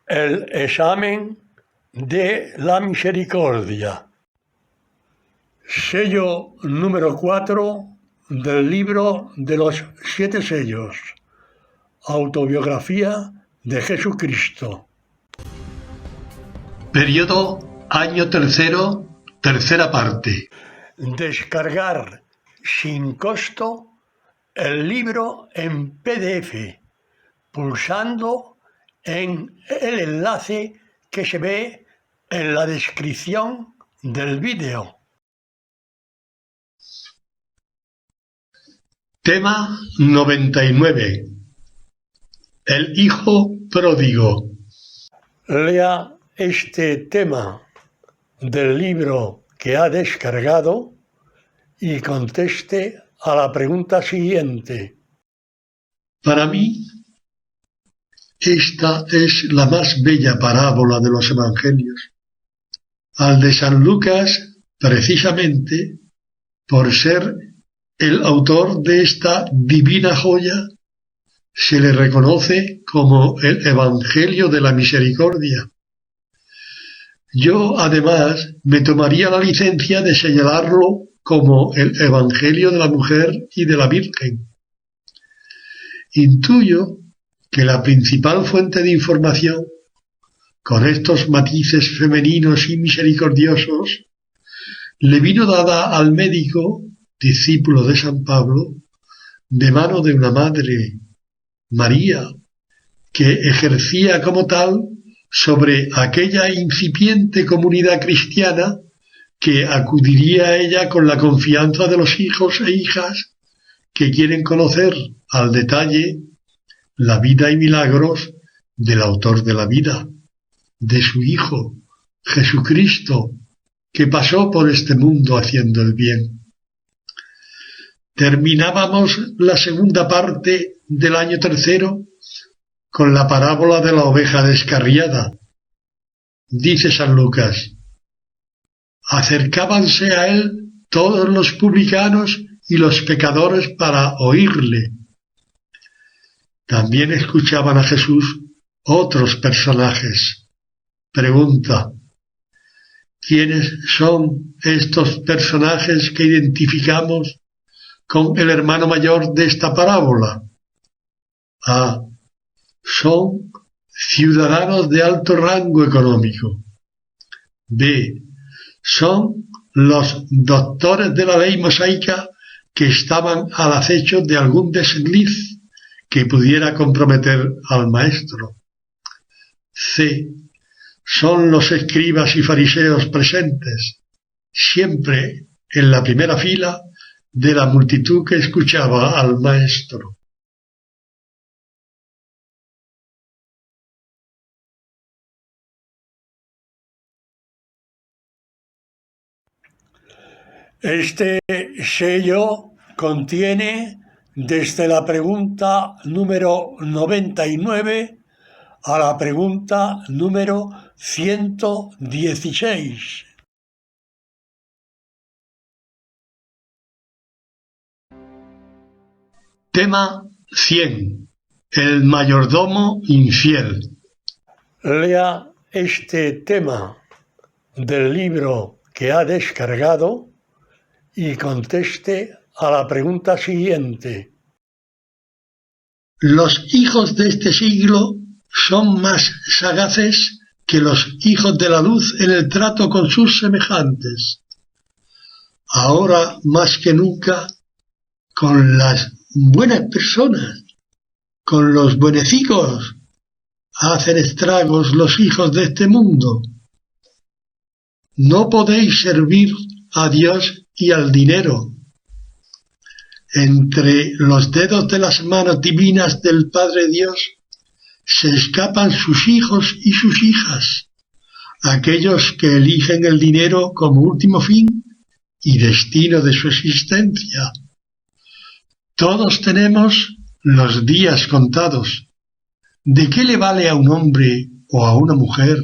El examen de la misericordia. Sello número 4 del libro de los 7 sellos. Autobiografía de Jesucristo. Periodo año tercero, tercera parte. Descargar sin costo el libro en PDF, pulsando en el enlace que se ve en la descripción del vídeo. Tema 99. El hijo pródigo. Lea este tema del libro que ha descargado y conteste a la pregunta siguiente. Para mí, esta es la más bella parábola de los evangelios. Al de San Lucas, precisamente, por ser el autor de esta divina joya, se le reconoce como el Evangelio de la Misericordia. Yo, además, me tomaría la licencia de señalarlo como el Evangelio de la Mujer y de la Virgen. Intuyo que la principal fuente de información, con estos matices femeninos y misericordiosos, le vino dada al médico, discípulo de San Pablo, de mano de una madre, María, que ejercía como tal sobre aquella incipiente comunidad cristiana que acudiría a ella con la confianza de los hijos e hijas que quieren conocer al detalle la vida y milagros del autor de la vida, de su Hijo, Jesucristo, que pasó por este mundo haciendo el bien. Terminábamos la segunda parte del año tercero con la parábola de la oveja descarriada. Dice San Lucas: acercábanse a él todos los publicanos y los pecadores para oírle. También escuchaban a Jesús otros personajes. Pregunta: ¿quiénes son estos personajes que identificamos con el hermano mayor de esta parábola? A. Son ciudadanos de alto rango económico. B. Son los doctores de la ley mosaica que estaban al acecho de algún desliz que pudiera comprometer al maestro. C. Son los escribas y fariseos presentes, siempre en la primera fila de la multitud que escuchaba al maestro. Este sello contiene desde la pregunta número 99 a la pregunta número 116. Tema 100. El mayordomo infiel. Lea este tema del libro que ha descargado y conteste a la pregunta siguiente. Los hijos de este siglo son más sagaces que los hijos de la luz en el trato con sus semejantes. Ahora más que nunca, con las buenas personas, con los buenecicos, hacen estragos los hijos de este mundo. No podéis servir a Dios y al dinero. Entre los dedos de las manos divinas del Padre Dios se escapan sus hijos y sus hijas, aquellos que eligen el dinero como último fin y destino de su existencia. Todos tenemos los días contados. ¿De qué le vale a un hombre o a una mujer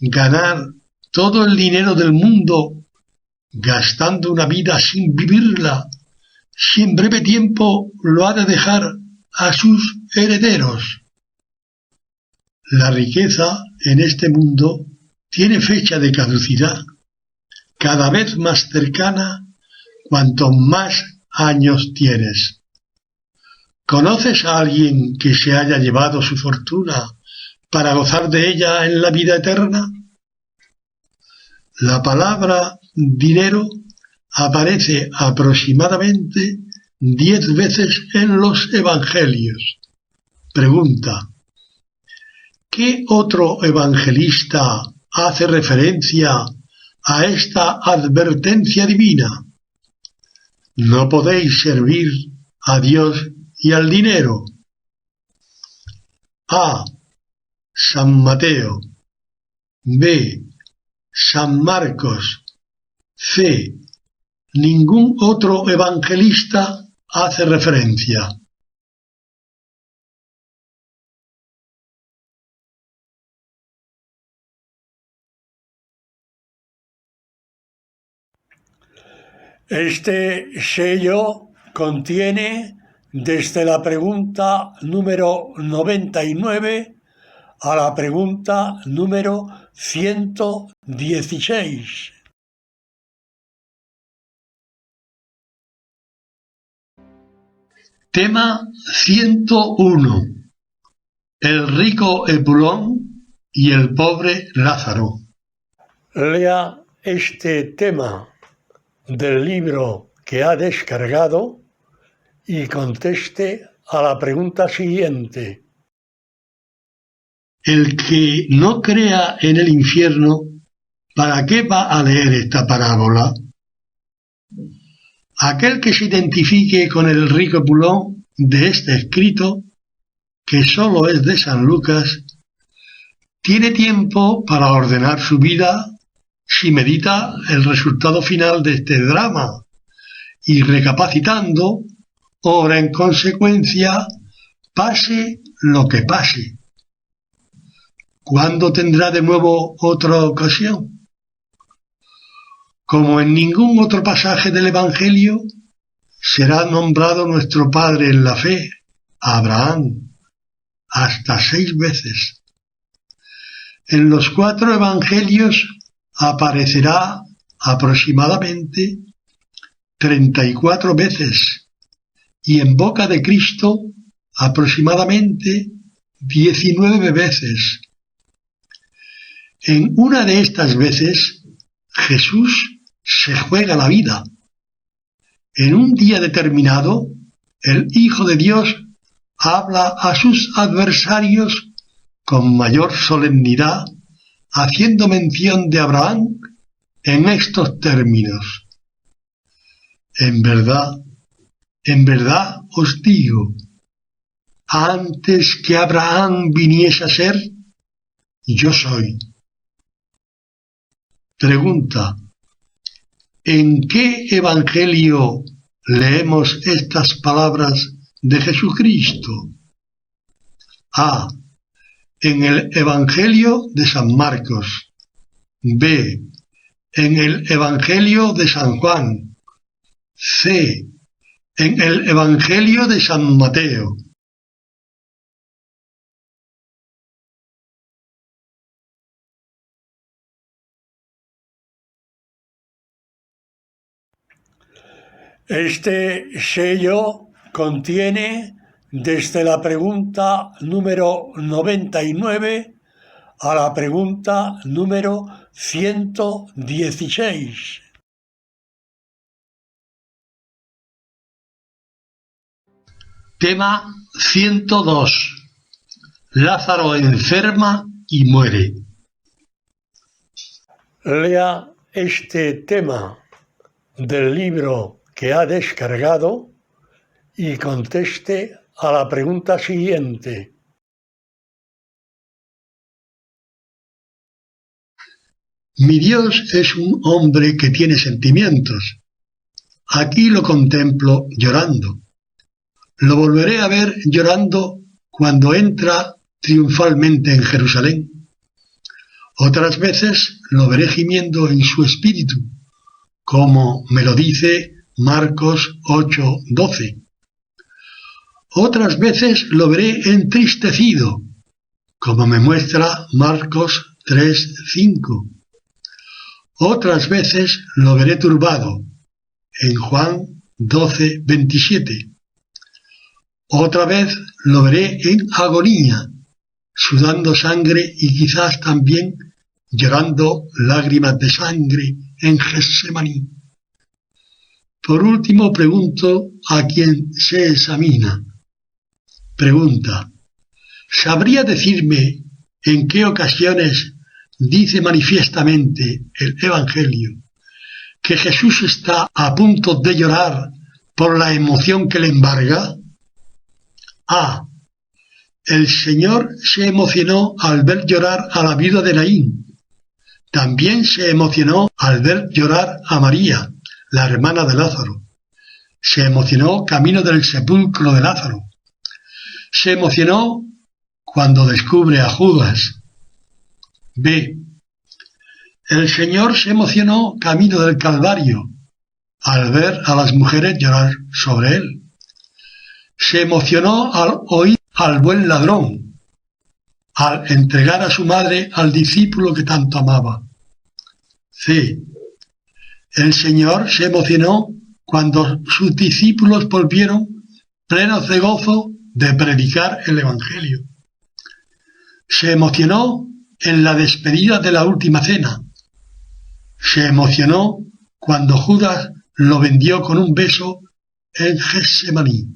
ganar todo el dinero del mundo gastando una vida sin vivirla, si en breve tiempo lo ha de dejar a sus herederos? La riqueza en este mundo tiene fecha de caducidad, cada vez más cercana cuanto más años tienes. ¿Conoces a alguien que se haya llevado su fortuna para gozar de ella en la vida eterna? La palabra dinero aparece aproximadamente 10 veces en los evangelios. Pregunta: ¿qué otro evangelista hace referencia a esta advertencia divina? No podéis servir a Dios y al dinero. A. San Mateo. B. San Marcos. C. Ningún otro evangelista hace referencia. Este sello contiene desde la pregunta número 99 a la pregunta número 116. Tema 101. El rico Epulón y el pobre Lázaro. Lea este tema del libro que ha descargado y conteste a la pregunta siguiente. El que no crea en el infierno, ¿para qué va a leer esta parábola? Aquel que se identifique con el rico Epulón de este escrito, que solo es de San Lucas, tiene tiempo para ordenar su vida si medita el resultado final de este drama y, recapacitando, obra en consecuencia, pase lo que pase. ¿Cuándo tendrá de nuevo otra ocasión? Como en ningún otro pasaje del Evangelio, será nombrado nuestro padre en la fe, Abraham, hasta 6 veces. En los 4 Evangelios aparecerá aproximadamente 34 veces y en boca de Cristo aproximadamente 19 veces. En una de estas veces, Jesús se juega la vida. En un día determinado, el Hijo de Dios habla a sus adversarios con mayor solemnidad, haciendo mención de Abraham en estos términos: en verdad os digo, antes que Abraham viniese a ser, yo soy. Pregunta: ¿en qué evangelio leemos estas palabras de Jesucristo? A. En el Evangelio de San Marcos. B. En el Evangelio de San Juan. C. En el Evangelio de San Mateo. Este sello contiene desde la pregunta número 99 a la pregunta número 116. Tema 102. Lázaro enferma y muere. Lea este tema del libro que ha descargado y conteste a la pregunta siguiente. Mi Dios es un hombre que tiene sentimientos. Aquí lo contemplo llorando. Lo volveré a ver llorando cuando entra triunfalmente en Jerusalén. Otras veces lo veré gimiendo en su espíritu, como me lo dice Marcos 8:12. Otras veces lo veré entristecido, como me muestra Marcos 3:5. Otras veces lo veré turbado, en Juan 12:27. Otra vez lo veré en agonía, sudando sangre y quizás también llorando lágrimas de sangre en Getsemaní. Por último, pregunto a quien se examina. Pregunta: ¿sabría decirme en qué ocasiones dice manifiestamente el Evangelio que Jesús está a punto de llorar por la emoción que le embarga? A. El Señor se emocionó al ver llorar a la viuda de Naín. También se emocionó al ver llorar a María, la hermana de Lázaro. Se emocionó camino del sepulcro de Lázaro. Se emocionó cuando descubre a Judas. B. El Señor se emocionó camino del Calvario al ver a las mujeres llorar sobre él. Se emocionó al oír al buen ladrón, al entregar a su madre al discípulo que tanto amaba. C. El Señor se emocionó cuando sus discípulos volvieron plenos de gozo de predicar el Evangelio. Se emocionó en la despedida de la última cena. Se emocionó cuando Judas lo vendió con un beso en Getsemaní.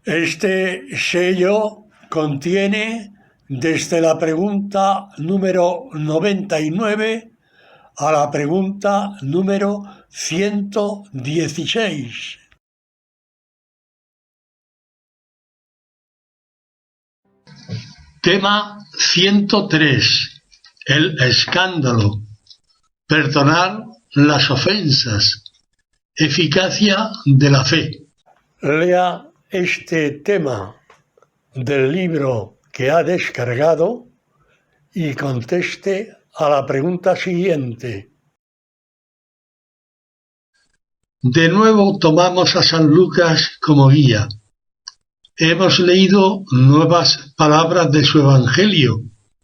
Este sello contiene desde la pregunta número 99 a la pregunta número 116. Tema 103. El escándalo. Perdonar las ofensas. Eficacia de la fe. Lea este tema del libro que ha descargado y conteste a la pregunta siguiente. De nuevo tomamos a San Lucas como guía. Hemos leído nuevas palabras de su Evangelio,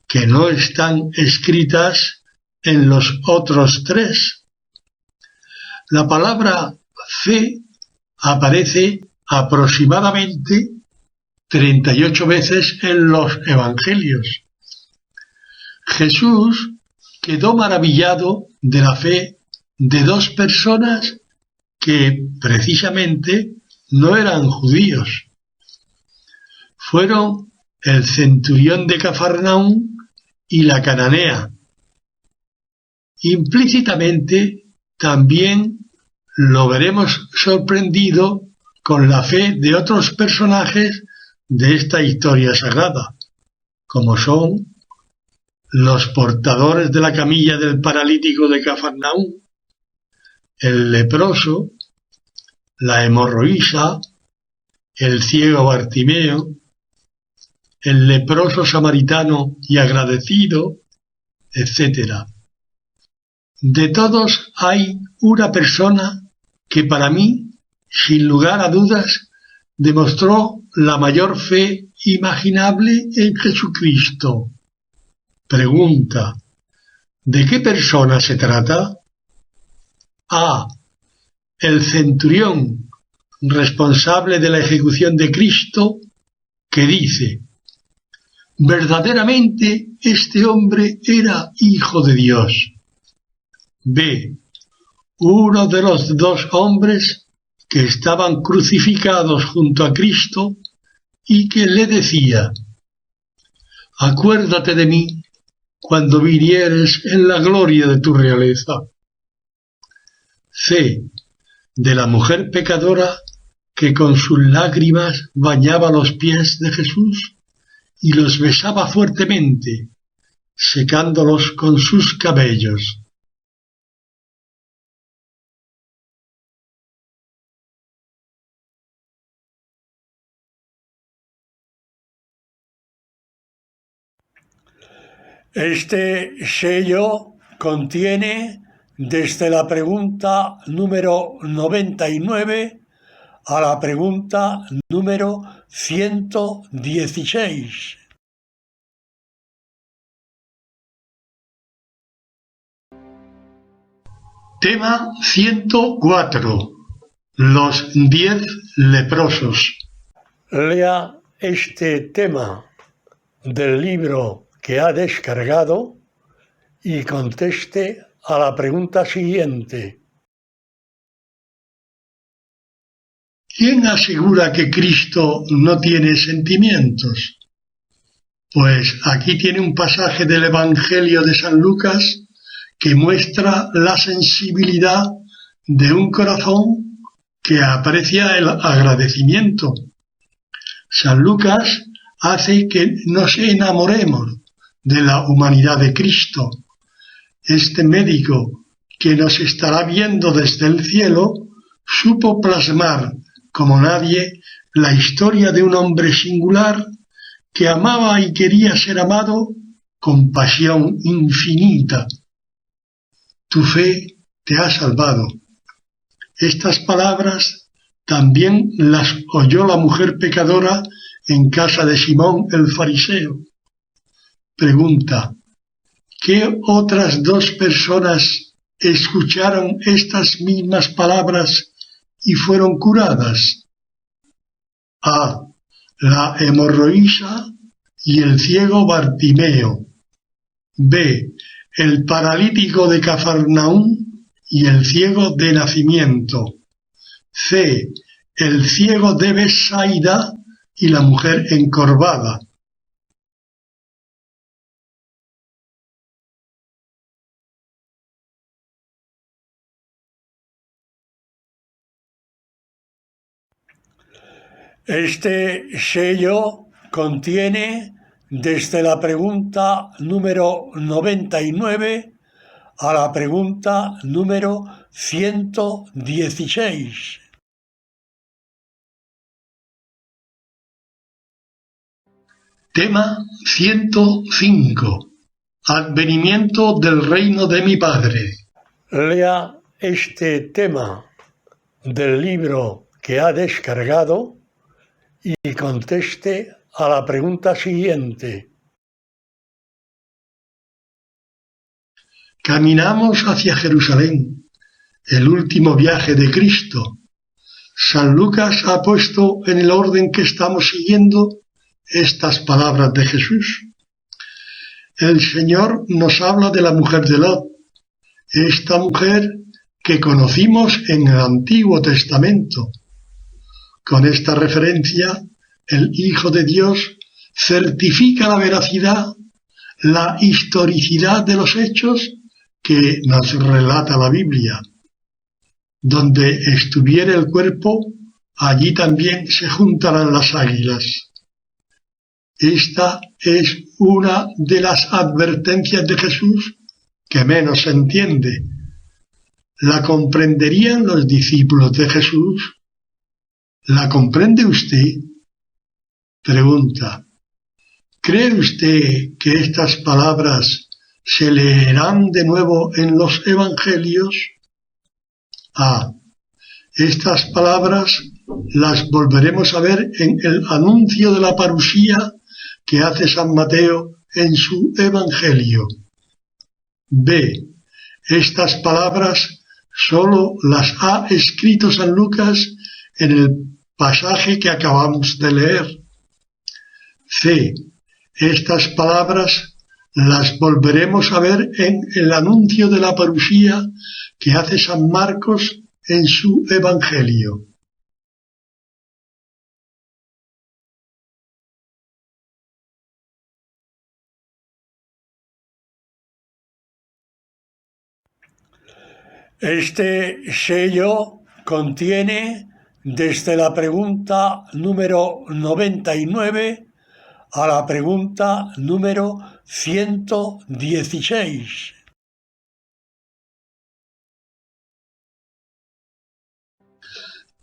que no están escritas en los otros tres. La palabra fe aparece aproximadamente 38 veces en los Evangelios. Jesús quedó maravillado de la fe de dos personas que precisamente no eran judíos. Fueron el centurión de Cafarnaúm y la cananea. Implícitamente también lo veremos sorprendido con la fe de otros personajes de esta historia sagrada, como son los portadores de la camilla del paralítico de Cafarnaúm, el leproso, la hemorroísa, el ciego Bartimeo, el leproso samaritano y agradecido, etc. De todos hay una persona que para mí, sin lugar a dudas, demostró la mayor fe imaginable en Jesucristo. Pregunta: ¿de qué persona se trata? A. El centurión, responsable de la ejecución de Cristo, que dice: verdaderamente este hombre era hijo de Dios. B. Uno de los dos hombres que estaban crucificados junto a Cristo y que le decía: acuérdate de mí cuando vinieres en la gloria de tu realeza. C. De la mujer pecadora que con sus lágrimas bañaba los pies de Jesús y los besaba fuertemente, secándolos con sus cabellos. Este sello contiene desde la pregunta número 99 a la pregunta número 116. Tema 104. Los 10 leprosos. Lea este tema del libro que ha descargado y conteste a la pregunta siguiente. ¿Quién asegura que Cristo no tiene sentimientos? Pues aquí tiene un pasaje del Evangelio de San Lucas que muestra la sensibilidad de un corazón que aprecia el agradecimiento. San Lucas hace que nos enamoremos de la humanidad de Cristo. Este médico que nos estará viendo desde el cielo supo plasmar como nadie la historia de un hombre singular que amaba y quería ser amado con pasión infinita. Tu fe te ha salvado. Estas palabras también las oyó la mujer pecadora en casa de Simón el fariseo. Pregunta: ¿qué otras dos personas escucharon estas mismas palabras y fueron curadas? A. La hemorroísa y el ciego Bartimeo. B. El paralítico de Cafarnaúm y el ciego de nacimiento. C. El ciego de Betsaida y la mujer encorvada. Este sello contiene desde la pregunta número 99 a la pregunta número 116. Tema 105. Advenimiento del reino de mi Padre. Lea este tema del libro que ha descargado y conteste a la pregunta siguiente. Caminamos hacia Jerusalén, el último viaje de Cristo. San Lucas ha puesto en el orden que estamos siguiendo estas palabras de Jesús. El Señor nos habla de la mujer de Lot, esta mujer que conocimos en el Antiguo Testamento. Con esta referencia, el Hijo de Dios certifica la veracidad, la historicidad de los hechos que nos relata la Biblia. Donde estuviere el cuerpo, allí también se juntarán las águilas. Esta es una de las advertencias de Jesús que menos se entiende. ¿La comprenderían los discípulos de Jesús? ¿La comprende usted? Pregunta: ¿cree usted que estas palabras se leerán de nuevo en los evangelios? A. Estas palabras las volveremos a ver en el anuncio de la parusía que hace San Mateo en su evangelio. B. Estas palabras solo las ha escrito San Lucas en el pasaje que acabamos de leer. C. Estas palabras las volveremos a ver en el anuncio de la parusía que hace San Marcos en su evangelio. Este sello contiene desde la pregunta número 99 a la pregunta número 116.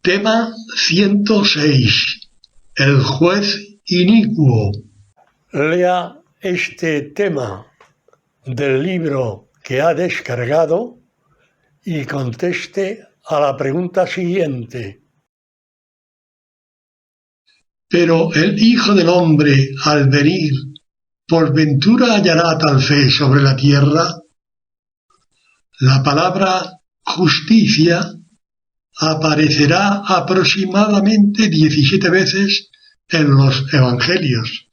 Tema 106. El juez inicuo. Lea este tema del libro que ha descargado y conteste a la pregunta siguiente. Pero el Hijo del Hombre, al venir, ¿por ventura hallará tal fe sobre la tierra? La palabra justicia aparecerá aproximadamente 17 veces en los Evangelios.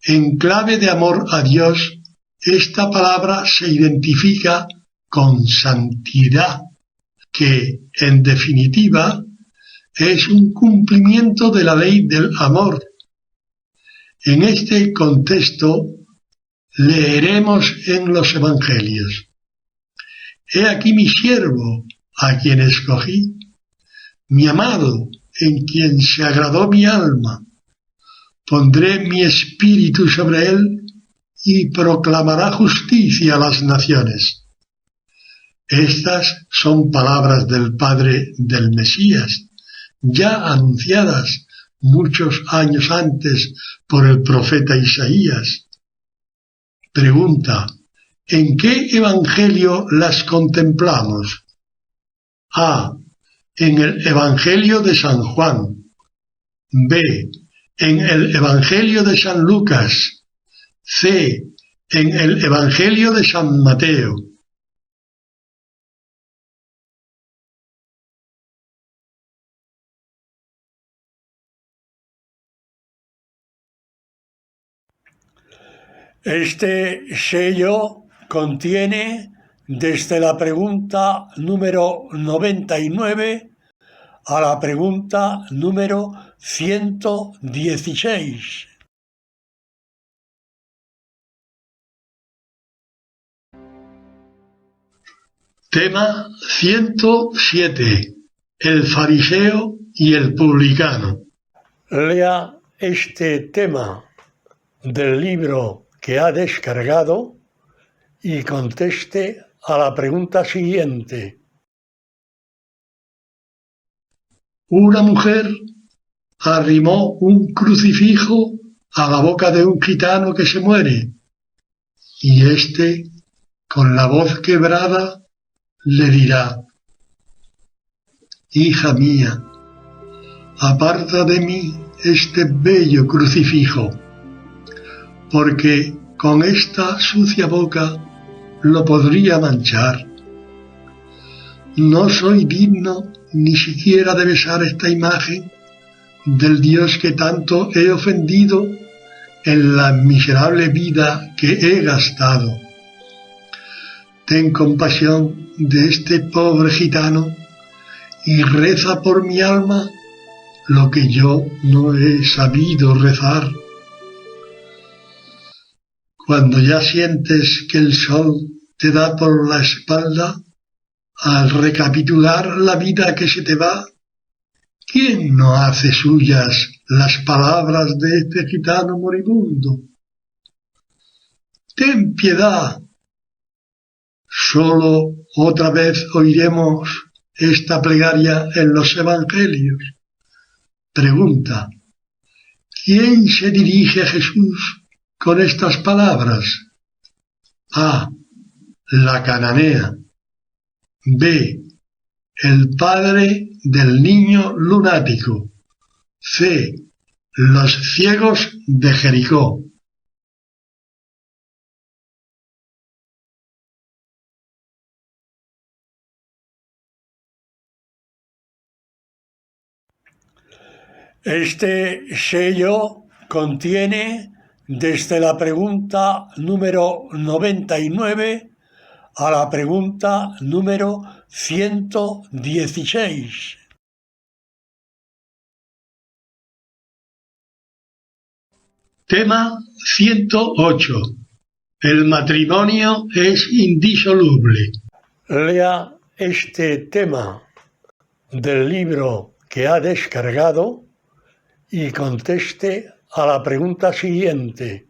En clave de amor a Dios, esta palabra se identifica con santidad, que, en definitiva, es un cumplimiento de la ley del amor. En este contexto, leeremos en los Evangelios: He aquí mi siervo, a quien escogí, mi amado, en quien se agradó mi alma. Pondré mi espíritu sobre él y proclamará justicia a las naciones. Estas son palabras del Padre del Mesías, ya anunciadas muchos años antes por el profeta Isaías. Pregunta: ¿en qué evangelio las contemplamos? A. En el Evangelio de San Juan. B. En el Evangelio de San Lucas. C. En el Evangelio de San Mateo. Este sello contiene desde la pregunta número 99 a la pregunta número 116. Tema 107. El fariseo y el publicano. Lea este tema del libro que ha descargado y conteste a la pregunta siguiente. Una mujer arrimó un crucifijo a la boca de un gitano que se muere, y éste, con la voz quebrada, le dirá: Hija mía, aparta de mí este bello crucifijo, porque con esta sucia boca lo podría manchar. No soy digno ni siquiera de besar esta imagen del Dios que tanto he ofendido en la miserable vida que he gastado. Ten compasión de este pobre gitano y reza por mi alma lo que yo no he sabido rezar. Cuando ya sientes que el sol te da por la espalda, al recapitular la vida que se te va, ¿quién no hace suyas las palabras de este gitano moribundo? Ten piedad. Solo otra vez oiremos esta plegaria en los Evangelios. Pregunta: ¿quién se dirige a Jesús con estas palabras? A. La cananea. B. El padre del niño lunático. C. Los ciegos de Jericó. Este sello contiene desde la pregunta número 99 a la pregunta número 116. Tema 108. El matrimonio es indisoluble. Lea este tema del libro que ha descargado y conteste a la pregunta siguiente.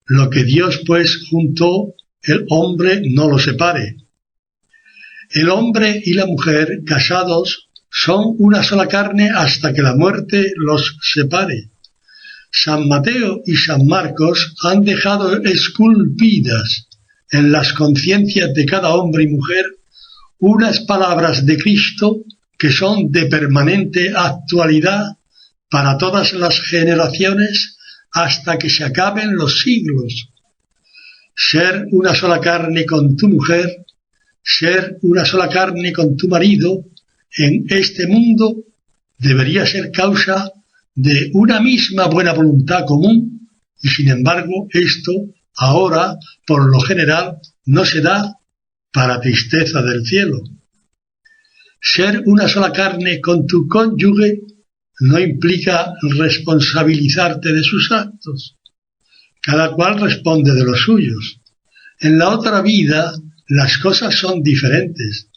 Lo que Dios pues juntó, el hombre no lo separe. El hombre y la mujer casados son una sola carne hasta que la muerte los separe. San Mateo y San Marcos han dejado esculpidas en las conciencias de cada hombre y mujer unas palabras de Cristo que son de permanente actualidad para todas las generaciones hasta que se acaben los siglos. Ser una sola carne con tu mujer, ser una sola carne con tu marido, en este mundo debería ser causa de una misma buena voluntad común, y sin embargo esto ahora, por lo general, no se da, para tristeza del cielo. Ser una sola carne con tu cónyuge no implica responsabilizarte de sus actos. Cada cual responde de los suyos. En la otra vida las cosas son diferentes,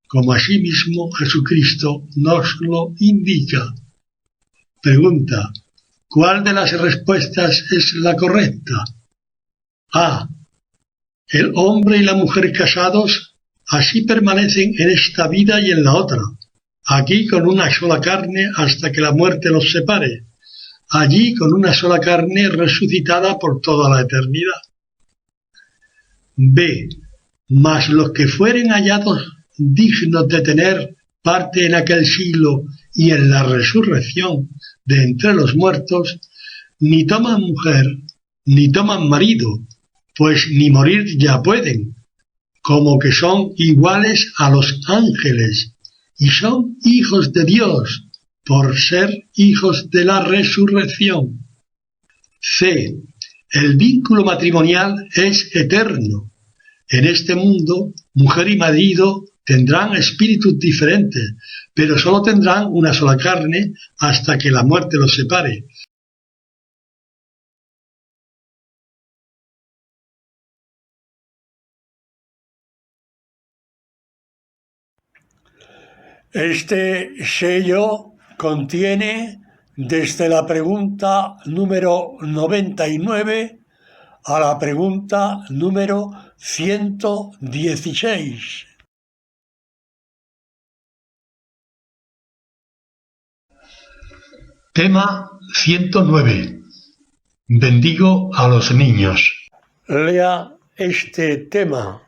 como asimismo Jesucristo nos lo indica. Pregunta: ¿cuál de las respuestas es la correcta? A. El hombre y la mujer casados así permanecen en esta vida y en la otra, aquí con una sola carne hasta que la muerte los separe, allí con una sola carne resucitada por toda la eternidad. B. Mas los que fueren hallados dignos de tener parte en aquel siglo y en la resurrección de entre los muertos, ni toman mujer, ni toman marido, pues ni morir ya pueden, como que son iguales a los ángeles, y son hijos de Dios, por ser hijos de la resurrección. C. El vínculo matrimonial es eterno. En este mundo, mujer y marido tendrán espíritus diferentes, pero solo tendrán una sola carne hasta que la muerte los separe. Este sello contiene desde la pregunta número 99 a la pregunta número 116. Tema 109. Bendigo a los niños. Lea este tema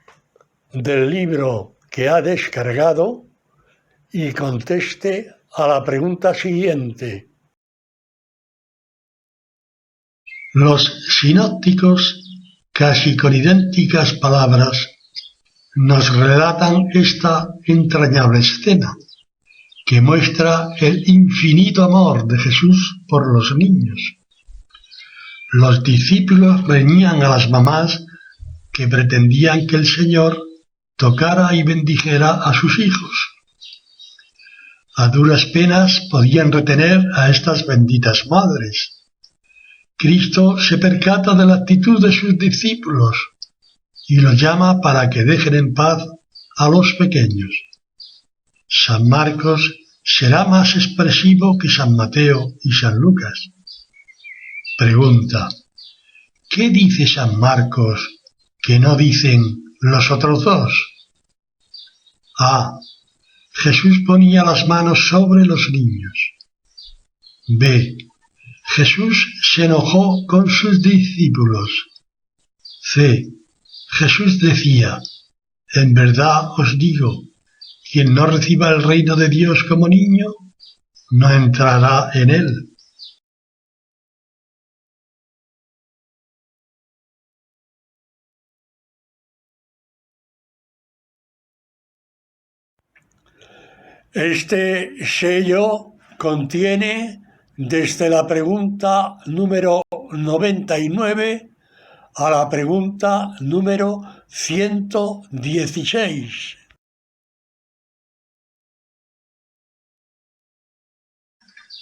del libro que ha descargado y conteste a la pregunta siguiente. Los sinópticos, casi con idénticas palabras, nos relatan esta entrañable escena, que muestra el infinito amor de Jesús por los niños. Los discípulos reñían a las mamás que pretendían que el Señor tocara y bendijera a sus hijos. A duras penas podían retener a estas benditas madres. Cristo se percata de la actitud de sus discípulos y los llama para que dejen en paz a los pequeños. San Marcos será más expresivo que San Mateo y San Lucas. Pregunta: ¿qué dice San Marcos que no dicen los otros dos? A. Jesús ponía las manos sobre los niños. B. Jesús se enojó con sus discípulos. C. Jesús decía: en verdad os digo, quien no reciba el reino de Dios como niño, no entrará en él. Este sello contiene desde la pregunta número 99 a la pregunta número 116.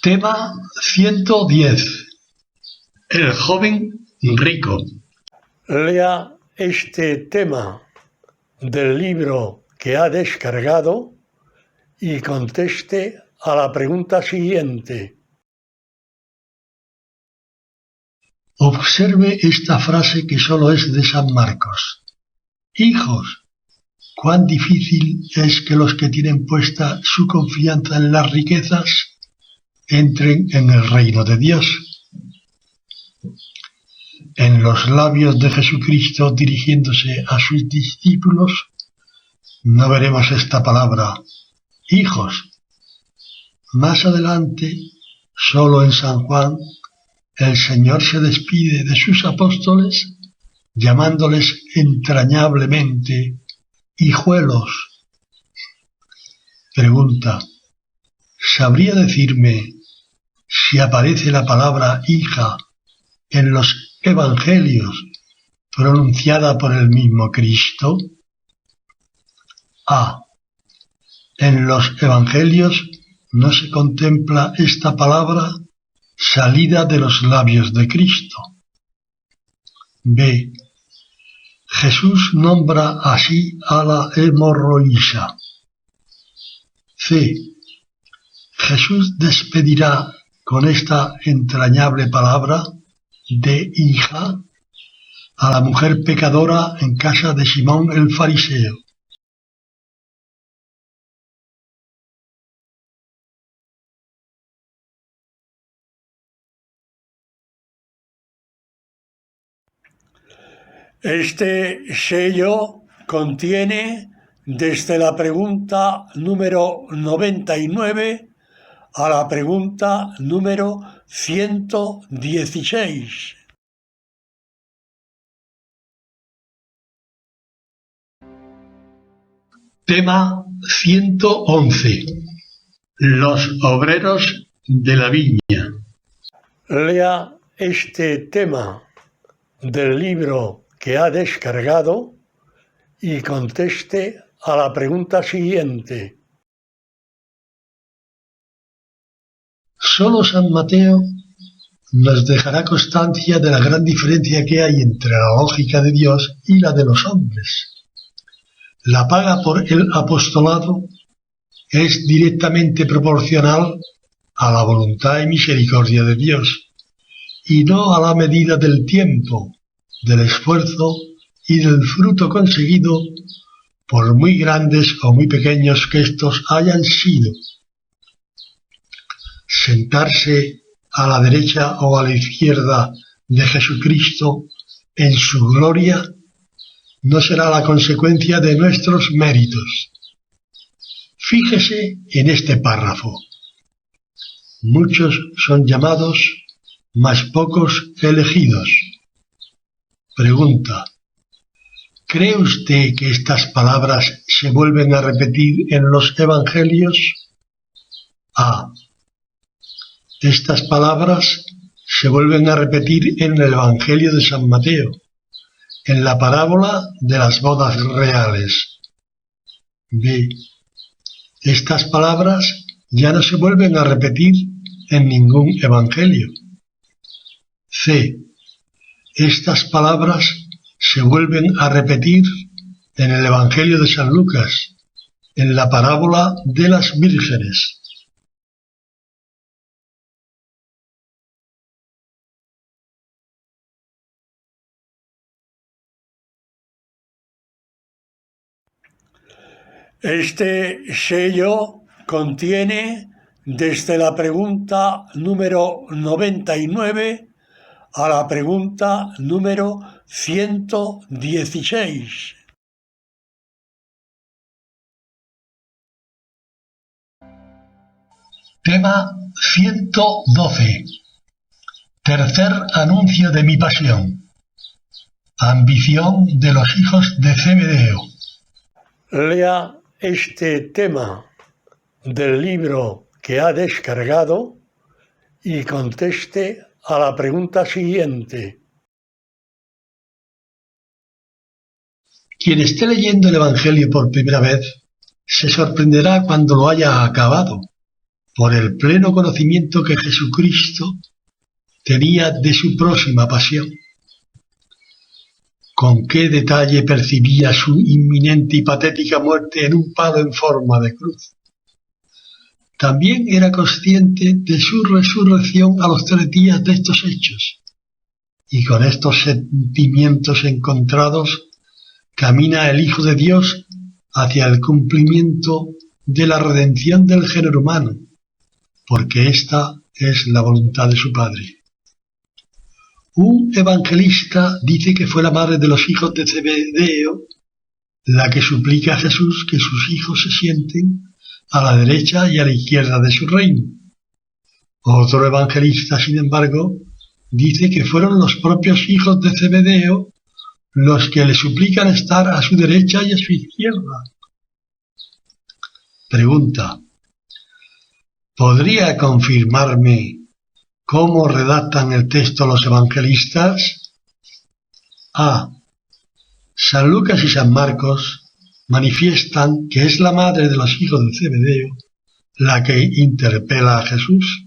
Tema 110. El joven rico. Lea este tema del libro que ha descargado y conteste a la pregunta siguiente. Observe esta frase que solo es de San Marcos. Hijos, cuán difícil es que los que tienen puesta su confianza en las riquezas entren en el reino de Dios. en los labios de Jesucristo dirigiéndose a sus discípulos, no veremos esta palabra, hijos. Más adelante, solo en San Juan, el Señor se despide de sus apóstoles, llamándoles entrañablemente hijuelos. Pregunta: ¿sabría decirme si aparece la palabra hija en los evangelios pronunciada por el mismo Cristo? A. En los evangelios no se contempla esta palabra salida de los labios de Cristo. B. Jesús nombra así a la hemorroísa. C. Jesús despedirá con esta entrañable palabra de hija a la mujer pecadora en casa de Simón el fariseo. Este sello contiene desde la pregunta número 99 a la pregunta número 116. Tema 111. Los obreros de la viña. Lea este tema del libro que ha descargado y conteste a la pregunta siguiente. Solo San Mateo nos dejará constancia de la gran diferencia que hay entre la lógica de Dios y la de los hombres. La paga por el apostolado es directamente proporcional a la voluntad y misericordia de Dios, y no a la medida del tiempo, del esfuerzo y del fruto conseguido, por muy grandes o muy pequeños que éstos hayan sido. Sentarse a la derecha o a la izquierda de Jesucristo en su gloria no será la consecuencia de nuestros méritos. Fíjese en este párrafo. Muchos son llamados, mas pocos elegidos. Pregunta: ¿cree usted que estas palabras se vuelven a repetir en los evangelios? A. Estas palabras se vuelven a repetir en el Evangelio de San Mateo, en la parábola de las bodas reales. B. Estas palabras ya no se vuelven a repetir en ningún evangelio. C. Estas palabras se vuelven a repetir en el Evangelio de San Lucas, en la parábola de las vírgenes. Este sello contiene desde la pregunta número 99 a la pregunta número 116. Tema 112. Tercer anuncio de mi pasión. Ambición de los hijos de Zebedeo. Lea este tema del libro que ha descargado y conteste a la pregunta siguiente. Quien esté leyendo el Evangelio por primera vez se sorprenderá cuando lo haya acabado, por el pleno conocimiento que Jesucristo tenía de su próxima pasión. Con qué detalle percibía su inminente y patética muerte en un palo en forma de cruz. También era consciente de su resurrección a los 3 días de estos hechos, y con estos sentimientos encontrados camina el Hijo de Dios hacia el cumplimiento de la redención del género humano, porque esta es la voluntad de su Padre. Un evangelista dice que fue la madre de los hijos de Zebedeo la que suplica a Jesús que sus hijos se sienten a la derecha y a la izquierda de su reino. Otro evangelista, sin embargo, dice que fueron los propios hijos de Zebedeo los que le suplican estar a su derecha y a su izquierda. Pregunta: ¿podría confirmarme cómo redactan el texto los evangelistas? A. San Lucas y San Marcos manifiestan que es la madre de los hijos de Zebedeo la que interpela a Jesús.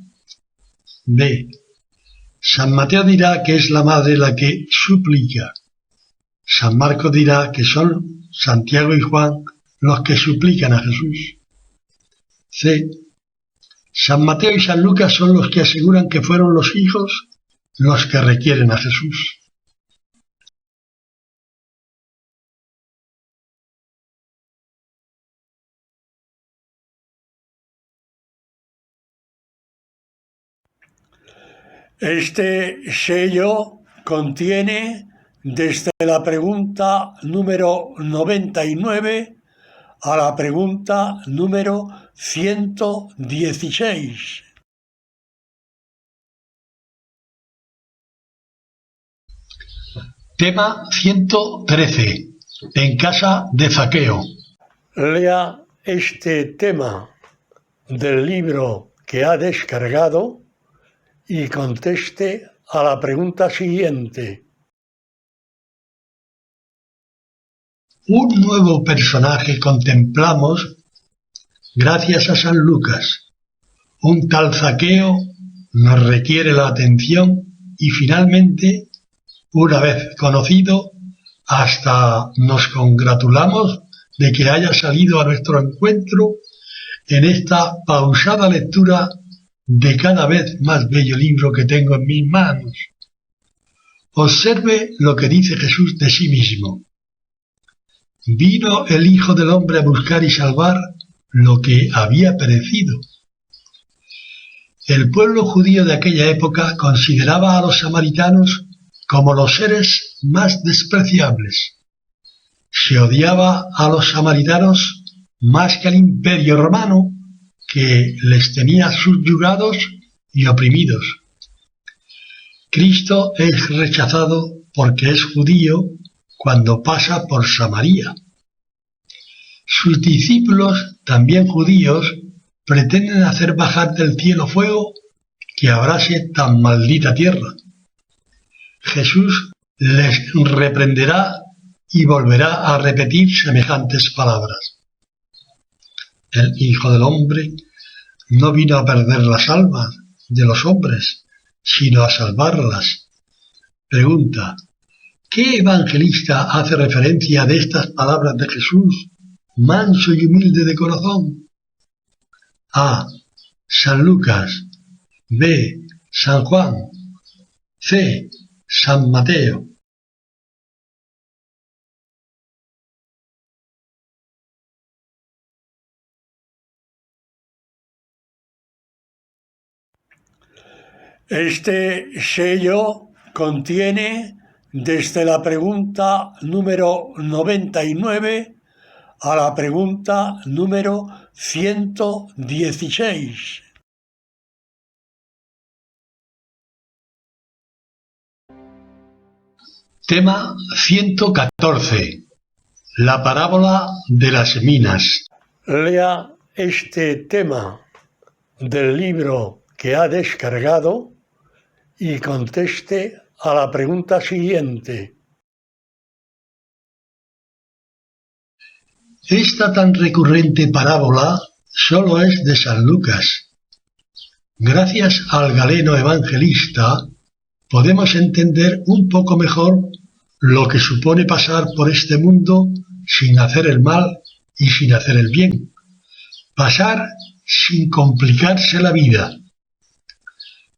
B. San Mateo dirá que es la madre la que suplica. San Marcos dirá que son Santiago y Juan los que suplican a Jesús. C. San Mateo y San Lucas son los que aseguran que fueron los hijos los que requieren a Jesús. Este sello contiene desde la pregunta número 99 a la pregunta número 116. Tema 113. En casa de Zaqueo. Lea este tema del libro que ha descargado y conteste a la pregunta siguiente. Un nuevo personaje contemplamos gracias a San Lucas. Un tal Zaqueo nos requiere la atención y finalmente, una vez conocido, hasta nos congratulamos de que haya salido a nuestro encuentro en esta pausada lectura de cada vez más bello libro que tengo en mis manos. Observe lo que dice Jesús de sí mismo. Vino el Hijo del Hombre a buscar y salvar lo que había perecido. El pueblo judío de aquella época consideraba a los samaritanos como los seres más despreciables. Se odiaba a los samaritanos más que al Imperio Romano, que les tenía subyugados y oprimidos. Cristo es rechazado porque es judío cuando pasa por Samaria. Sus discípulos, también judíos, pretenden hacer bajar del cielo fuego que abrase tan maldita tierra. Jesús les reprenderá y volverá a repetir semejantes palabras. El Hijo del Hombre no vino a perder las almas de los hombres, sino a salvarlas. Pregunta: ¿qué evangelista hace referencia de estas palabras de Jesús, manso y humilde de corazón? A. San Lucas. B. San Juan. C. San Mateo. Este sello contiene desde la pregunta número 99 a la pregunta número 116. Tema 114. La parábola de las minas. Lea este tema del libro que ha descargado y conteste a la pregunta siguiente. Esta tan recurrente parábola solo es de San Lucas. Gracias al galeno evangelista podemos entender un poco mejor lo que supone pasar por este mundo sin hacer el mal y sin hacer el bien. Pasar sin complicarse la vida.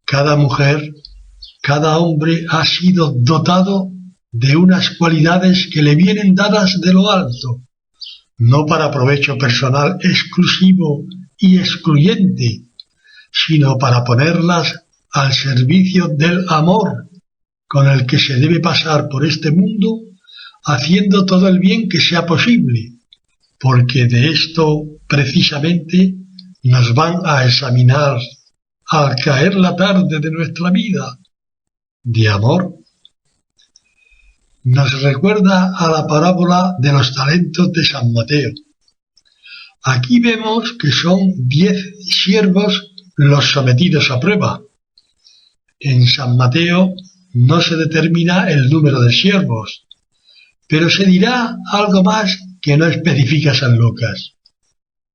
Cada mujer, cada hombre ha sido dotado de unas cualidades que le vienen dadas de lo alto, no para provecho personal exclusivo y excluyente, sino para ponerlas al servicio del amor, con el que se debe pasar por este mundo haciendo todo el bien que sea posible, porque de esto precisamente nos van a examinar al caer la tarde de nuestra vida, de amor. Nos recuerda a la parábola de los talentos de San Mateo. Aquí vemos que son 10 siervos los sometidos a prueba. En San Mateo no se determina el número de siervos, pero se dirá algo más que no especifica San Lucas.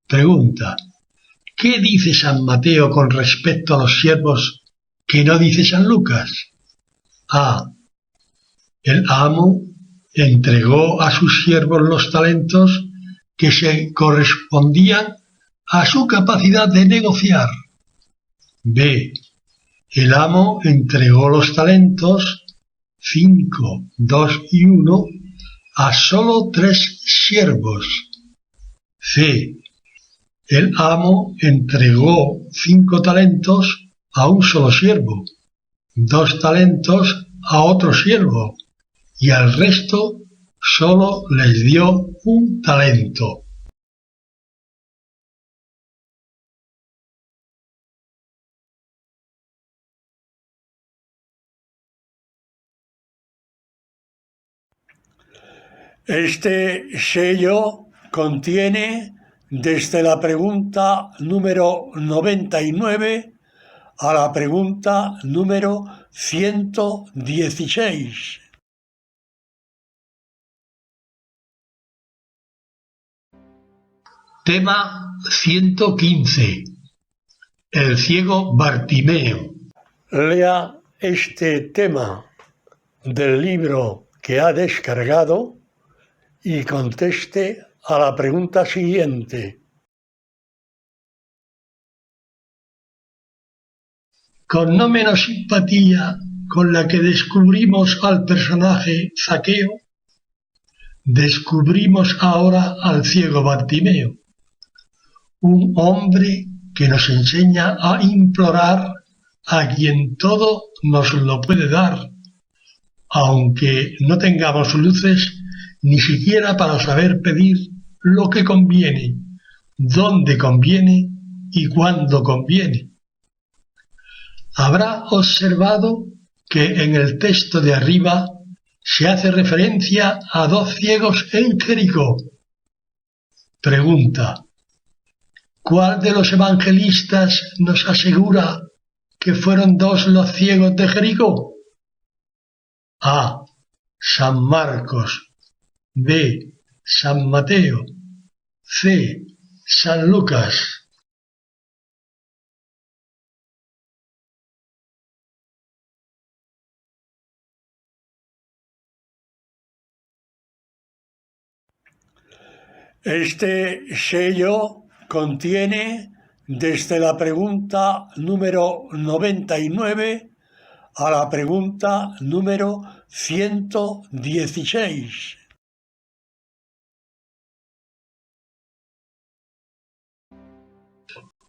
Pregunta: ¿qué dice San Mateo con respecto a los siervos que no dice San Lucas? A. El amo entregó a sus siervos los talentos que se correspondían a su capacidad de negociar. B. El amo entregó los talentos, 5, 2 y 1, a solo 3 siervos. C. El amo entregó 5 talentos a un solo siervo, 2 talentos a otro siervo, y al resto solo les dio un talento. Este sello contiene desde la pregunta número 99 a la pregunta número 116. Tema 115. El ciego Bartimeo. Lea este tema del libro que ha descargado y conteste a la pregunta siguiente. Con no menos simpatía con la que descubrimos al personaje Zaqueo, descubrimos ahora al ciego Bartimeo, un hombre que nos enseña a implorar a quien todo nos lo puede dar, aunque no tengamos luces ni siquiera para saber pedir lo que conviene, dónde conviene y cuándo conviene. Habrá observado que en el texto de arriba se hace referencia a 2 ciegos en Jericó. Pregunta: ¿cuál de los evangelistas nos asegura que fueron 2 los ciegos de Jericó? A. San Marcos. B. San Mateo. C. San Lucas. Este sello contiene desde la pregunta número 99 a la pregunta número 116.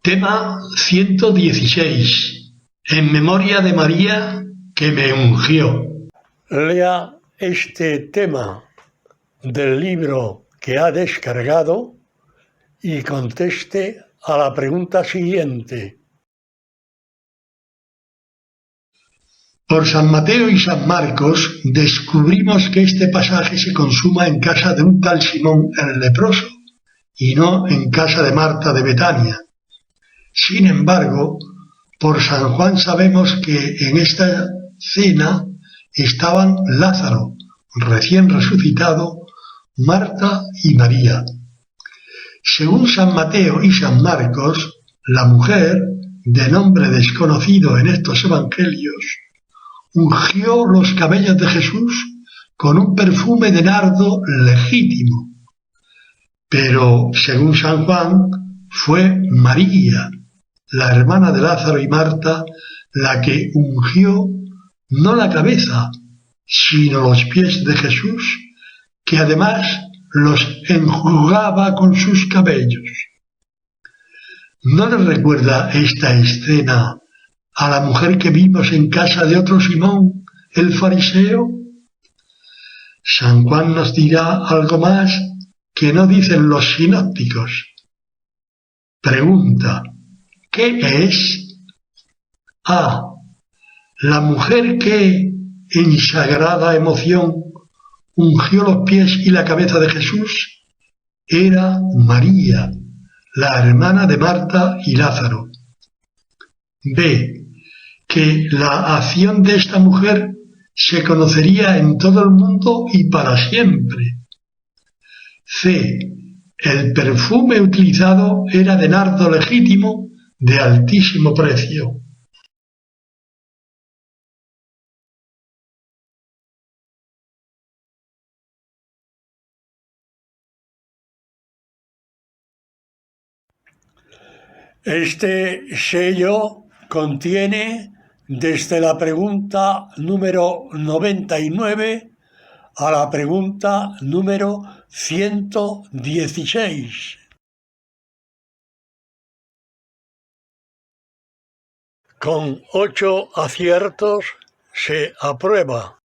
Tema 116. En memoria de María que me ungió. Lea este tema del libro que ha descargado y conteste a la pregunta siguiente. Por San Mateo y San Marcos descubrimos que este pasaje se consuma en casa de un tal Simón el leproso y no en casa de Marta de Betania. Sin embargo, por San Juan sabemos que en esta cena estaban Lázaro, recién resucitado, Marta y María. Según San Mateo y San Marcos, la mujer, de nombre desconocido en estos evangelios, ungió los cabellos de Jesús con un perfume de nardo legítimo. Pero, según San Juan, fue María, la hermana de Lázaro y Marta, la que ungió no la cabeza, sino los pies de Jesús, que además los enjugaba con sus cabellos. ¿No le recuerda esta escena a la mujer que vimos en casa de otro Simón el fariseo? San Juan nos dirá algo más que no dicen los sinópticos. Pregunta: ¿qué es? A. La mujer que, en sagrada emoción, ungió los pies y la cabeza de Jesús era María, la hermana de Marta y Lázaro. B. Que la acción de esta mujer se conocería en todo el mundo y para siempre. C. El perfume utilizado era de nardo legítimo de altísimo precio. Este sello contiene desde la pregunta número 99 a la pregunta número 116. Con 8 aciertos se aprueba.